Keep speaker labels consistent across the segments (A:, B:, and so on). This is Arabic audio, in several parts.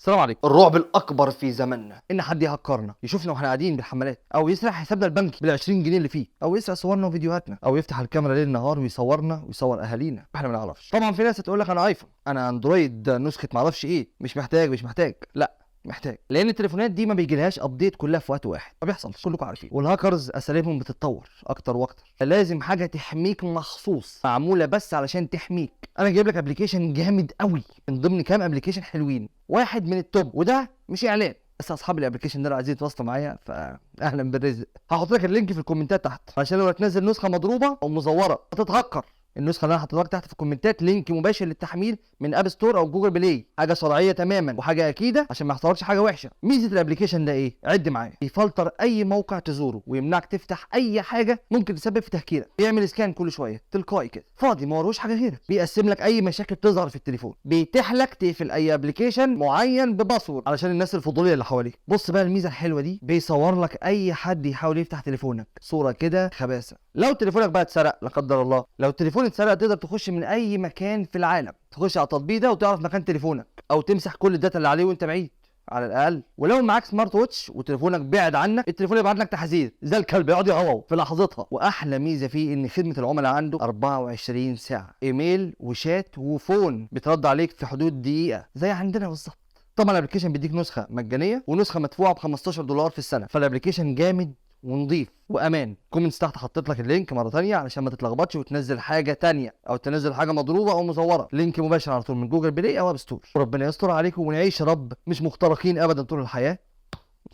A: السلام عليكم.
B: الرعب الاكبر في زماننا
A: ان حد يهكرنا، يشوفنا واحنا قاعدين بالحمالات، او يسرق حسابنا البنكي بال20 جنيه اللي فيه، او يسرق صورنا وفيديوهاتنا، او يفتح الكاميرا ليل نهار ويصورنا ويصور اهالينا احنا ما نعرفش. طبعا في ناس هتقول لك انا ايفون، انا اندرويد نسخه ما اعرفش ايه، مش محتاج. لا، محتاج، لان التليفونات دي ما بيجيلهاش ابديت كلها في وقت واحد، ما بيحصلش، كلكم عارفين. والهاكرز اساليبهم بتتطور اكتر واكتر، لازم حاجه تحميك مخصوص، معموله بس علشان تحميك. انا جايب لك ابلكيشن جامد قوي من ضمن كام ابلكيشن حلوين، واحد من التوب، وده مش اعلان، بس اصحاب الابلكيشن ده لو عايزين يتواصلوا معايا فاهلا بالرزق. هحط لك اللينك في الكومنتات تحت، عشان لو تنزل نسخه مضروبه او مزوره هتتهكر. النسخه اللي انا حاططها لك تحت في الكومنتات لينك مباشر للتحميل من اب ستور او جوجل بلاي، حاجه شرعيه تماما وحاجه اكيده عشان ما يحصلكش حاجه وحشه. ميزه الابلكيشن ده ايه؟ عد معايا، بيفلتر اي موقع تزوره ويمنعك تفتح اي حاجه ممكن تسبب في تهكيرك، بيعمل سكان كل شويه تلقائي كده فاضي ما وروش حاجه غيرك، بيقسم لك اي مشاكل تظهر في التليفون، بيتيح لك تقفل اي ابلكيشن معين بباسورد علشان الناس الفضوليه اللي حواليك. بص بقى الميزه الحلوه دي، بيصور لك اي حد يحاول يفتح تليفونك صوره كده خباثه. لو تليفونك بقى اتسرق لا قدر الله، لو التليفون اتسرق تقدر تخش من اي مكان في العالم، تخش على التطبيق ده وتعرف مكان تليفونك، او تمسح كل الداتا اللي عليه وانت بعيد على الاقل. ولو معاك سمارت ووتش وتليفونك بعد عنك، التليفون يبعت لك تحذير زي الكلب يقعد يهوهو في لحظتها. واحلى ميزه فيه ان خدمه العملاء عنده 24 ساعه، ايميل وشات وفون، بترد عليك في حدود دقيقه زي عندنا بالظبط. طبعا الابلكيشن بيديك نسخه مجانيه ونسخه مدفوعه ب $15 في السنه، فالابلكيشن جامد ونضيف وامان. كومنتس تحت حطيت لك اللينك مره ثانيه علشان ما تتلخبطش وتنزل حاجه ثانيه او تنزل حاجه مضروبه او مزوره. لينك مباشر على طول من جوجل بلاي او اب ستور. وربنا يستر عليكم ونعيش يا رب مش مخترقين ابدا طول الحياه.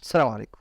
A: السلام عليكم.